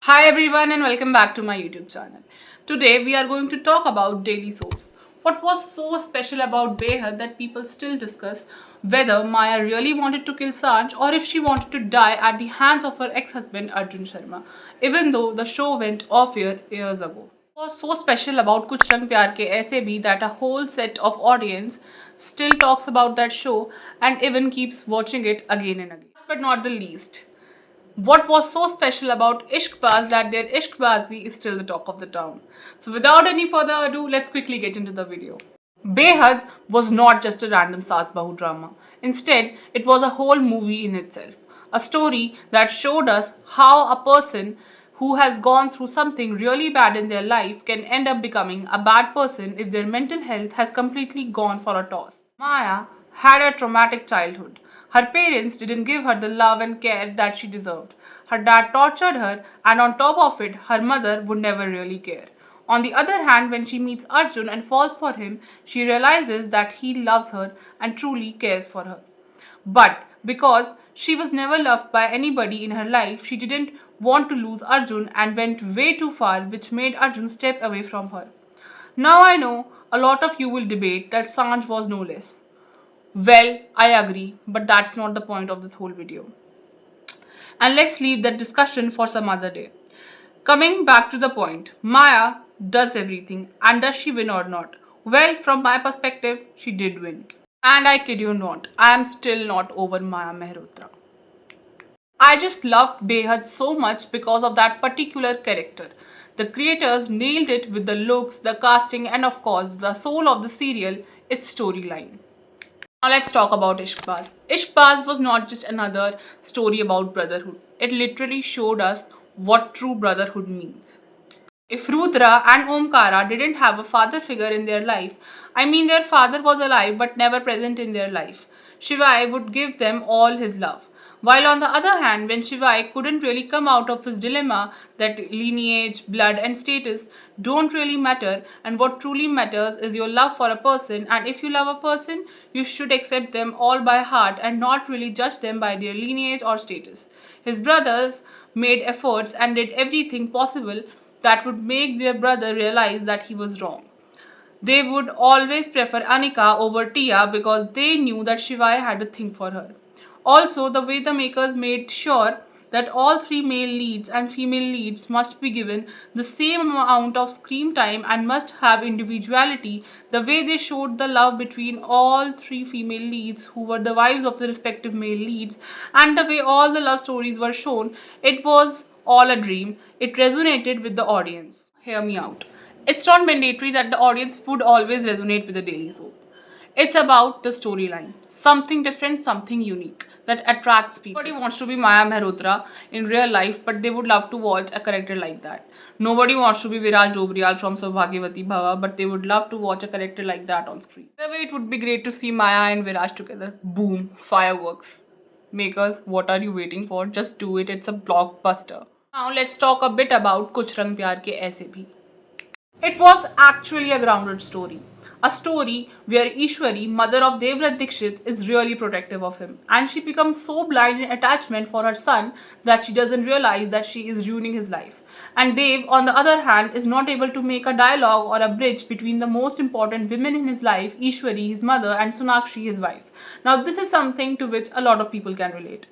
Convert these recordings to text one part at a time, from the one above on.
Hi everyone and welcome back to my YouTube channel. Today we are going to talk about daily soaps. What was so special about Behad that people still discuss whether Maya really wanted to kill Sanj or if she wanted to die at the hands of her ex-husband Arjun Sharma, even though the show went off air years ago. What was so special about Kuch Rang Pyar Ke Aise Bhi that a whole set of audience still talks about that show and even keeps watching it again and again. Last but not the least, what was so special about Ishqbaz that their Ishqbazi is still the talk of the town. So without any further ado, let's quickly get into the video. Behad was not just a random Saas Bahu drama. Instead, it was a whole movie in itself. A story that showed us how a person who has gone through something really bad in their life can end up becoming a bad person if their mental health has completely gone for a toss. Maya had a traumatic childhood. Her parents didn't give her the love and care that she deserved. Her dad tortured her, and on top of it, her mother would never really care. On the other hand, when she meets Arjun and falls for him, she realizes that he loves her and truly cares for her. But because she was never loved by anybody in her life, she didn't want to lose Arjun and went way too far, which made Arjun step away from her. Now I know a lot of you will debate that Sanj was no less. Well, I agree, but that's not the point of this whole video. And let's leave that discussion for some other day. Coming back to the point, Maya does everything, and does she win or not? Well, from my perspective, she did win. And I kid you not, I am still not over Maya Mehrotra. I just loved Behad so much because of that particular character. The creators nailed it with the looks, the casting, and of course, the soul of the serial, its storyline. Now let's talk about Ishqbaz. Ishqbaz was not just another story about brotherhood. It literally showed us what true brotherhood means. If Rudra and Omkara didn't have a father figure in their life, I mean their father was alive but never present in their life, Shivai would give them all his love. While on the other hand, when Shivai couldn't really come out of his dilemma that lineage, blood and status don't really matter and what truly matters is your love for a person, and if you love a person, you should accept them all by heart and not really judge them by their lineage or status. His brothers made efforts and did everything possible that would make their brother realize that he was wrong. They would always prefer Anika over Tia because they knew that Shivai had a thing for her. Also, the way the makers made sure that all three male leads and female leads must be given the same amount of screen time and must have individuality, the way they showed the love between all three female leads who were the wives of the respective male leads, and the way all the love stories were shown, it was all a dream. It resonated with the audience. Hear me out. It's not mandatory that the audience would always resonate with the daily soap. It's about the storyline. Something different, something unique that attracts people. Nobody wants to be Maya Mehrotra in real life, but they would love to watch a character like that. Nobody wants to be Viraj Dobriyal from Saubhagyavati Bhava, but they would love to watch a character like that on screen. Either way, it would be great to see Maya and Viraj together. Boom, fireworks. Makers, what are you waiting for? Just do it. It's a blockbuster. Now let's talk a bit about Kuch Rang Pyar Ke Aise Bhi. It was actually a grounded story. A story where Ishwari, mother of Devrat Dikshit, is really protective of him. And she becomes so blind in attachment for her son that she doesn't realize that she is ruining his life. And Dev, on the other hand, is not able to make a dialogue or a bridge between the most important women in his life, Ishwari, his mother, and Sonakshi, his wife. Now, this is something to which a lot of people can relate.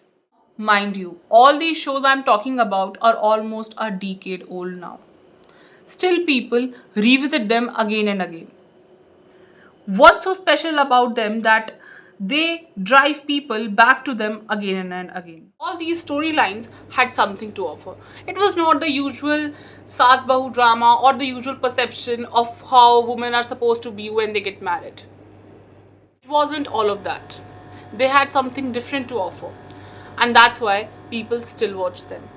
Mind you, all these shows I'm talking about are almost a decade old now. Still, people revisit them again and again. What's so special about them that they drive people back to them again and again? All these storylines had something to offer. It was not the usual Saas Bahu drama or the usual perception of how women are supposed to be when they get married. It wasn't all of that. They had something different to offer, and that's why people still watch them.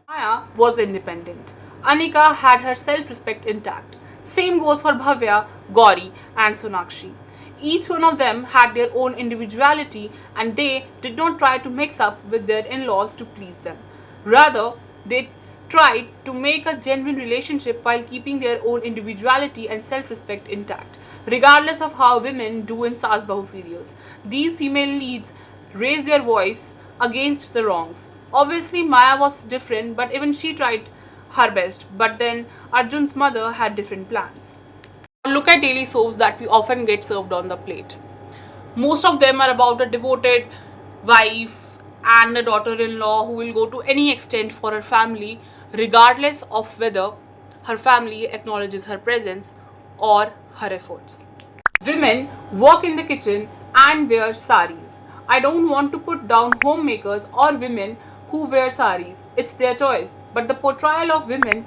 Maya was independent. Anika had her self-respect intact. Same goes for Bhavya, Gauri and Sonakshi. Each one of them had their own individuality and they did not try to mix up with their in-laws to please them. Rather, they tried to make a genuine relationship while keeping their own individuality and self-respect intact. Regardless of how women do in Saas Bahu serials, these female leads raise their voice against the wrongs. Obviously, Maya was different, but even she tried her best. But then Arjun's mother had different plans. Look at daily soaps that we often get served on the plate. Most of them are about a devoted wife and a daughter-in-law who will go to any extent for her family, regardless of whether her family acknowledges her presence or her efforts. Women work in the kitchen and wear saris. I don't want to put down homemakers or women who wear saris. It's their choice. But the portrayal of women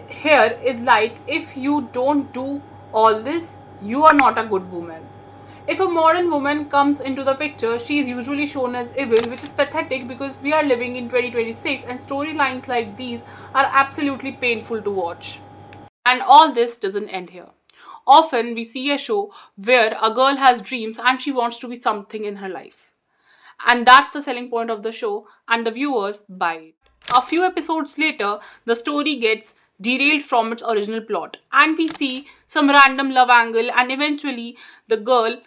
here is like, if you don't do all this, you are not a good woman. If a modern woman comes into the picture, she is usually shown as evil, which is pathetic because we are living in 2026 and storylines like these are absolutely painful to watch. And all this doesn't end here. Often we see a show where a girl has dreams and she wants to be something in her life. And that's the selling point of the show, and the viewers buy it. A few episodes later, the story gets derailed from its original plot, and we see some random love angle, and eventually the girl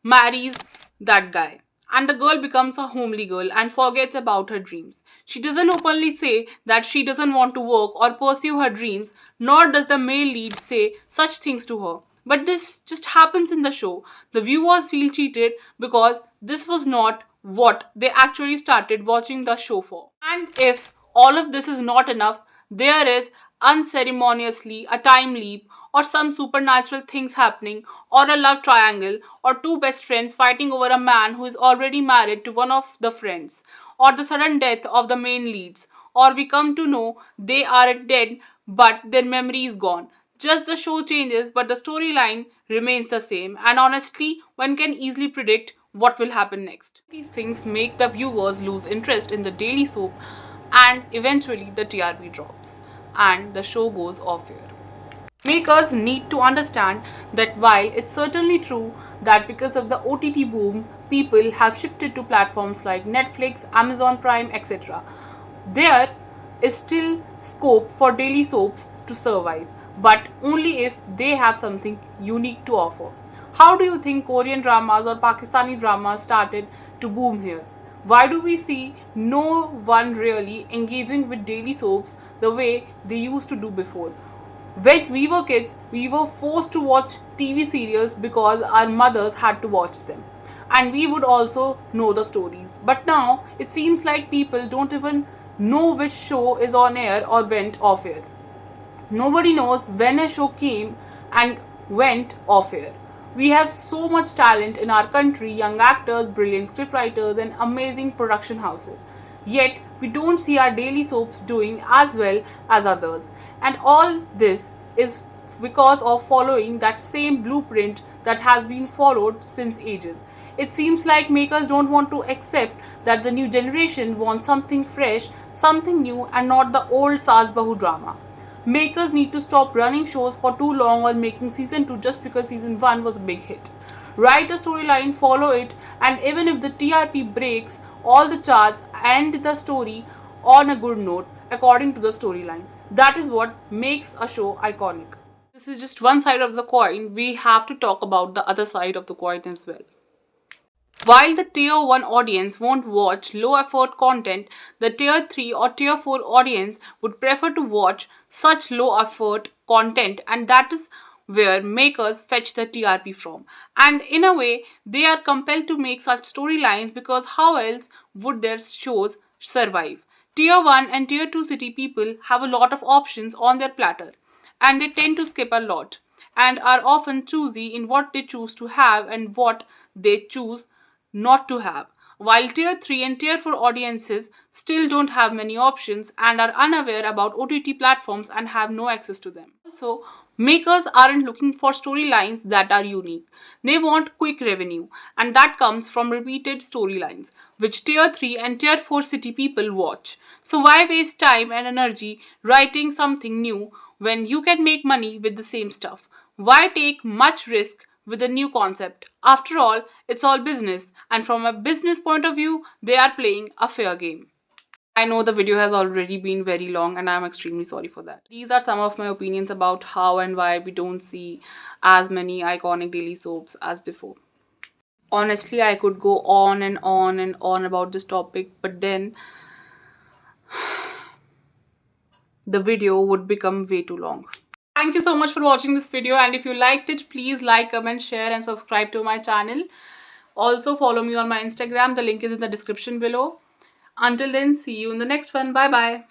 marries that guy. And the girl becomes a homely girl and forgets about her dreams. She doesn't openly say that she doesn't want to work or pursue her dreams, nor does the male lead say such things to her. But this just happens in the show. The viewers feel cheated because this was not what they actually started watching the show for. And if all of this is not enough, there is unceremoniously a time leap or some supernatural things happening or a love triangle or two best friends fighting over a man who is already married to one of the friends or the sudden death of the main leads or we come to know they are dead but their memory is gone. Just the show changes, but the storyline remains the same, and honestly, one can easily predict what will happen next. These things make the viewers lose interest in the daily soap, and eventually the TRP drops, and the show goes off air. Makers need to understand that while it's certainly true that because of the OTT boom, people have shifted to platforms like Netflix, Amazon Prime, etc., there is still scope for daily soaps to survive, but only if they have something unique to offer. How do you think Korean dramas or Pakistani dramas started to boom here? Why do we see no one really engaging with daily soaps the way they used to do before? When we were kids, we were forced to watch TV serials because our mothers had to watch them. And we would also know the stories. But now, it seems like people don't even know which show is on air or went off air. Nobody knows when a show came and went off air. We have so much talent in our country, young actors, brilliant scriptwriters, and amazing production houses. Yet, we don't see our daily soaps doing as well as others. And all this is because of following that same blueprint that has been followed since ages. It seems like makers don't want to accept that the new generation wants something fresh, something new, and not the old Saas Bahu drama. Makers need to stop running shows for too long or making season 2 just because season 1 was a big hit. Write a storyline, follow it, and even if the TRP breaks all the charts, end the story on a good note according to the storyline. That is what makes a show iconic. This is just one side of the coin. We have to talk about the other side of the coin as well. While the Tier 1 audience won't watch low effort content, the Tier 3 or Tier 4 audience would prefer to watch such low effort content, and that is where makers fetch the TRP from. And in a way, they are compelled to make such storylines because how else would their shows survive? Tier 1 and Tier 2 city people have a lot of options on their platter, and they tend to skip a lot and are often choosy in what they choose to have and what they choose not to have. While Tier 3 and Tier 4 audiences still don't have many options and are unaware about OTT platforms and have no access to them. Also, makers aren't looking for storylines that are unique. They want quick revenue, and that comes from repeated storylines, which Tier 3 and Tier 4 city people watch. So, why waste time and energy writing something new when you can make money with the same stuff? Why take much risk with a new concept? After all, it's all business, and from a business point of view, they are playing a fair game. I know the video has already been very long and I'm extremely sorry for that. These are some of my opinions about how and why we don't see as many iconic daily soaps as before. Honestly, I could go on and on and on about this topic, but then the video would become way too long. Thank you so much for watching this video, and if you liked it, please like, comment, share and subscribe to my channel. Also follow me on my Instagram. The link is in the description below. Until then, see you in the next one. Bye bye.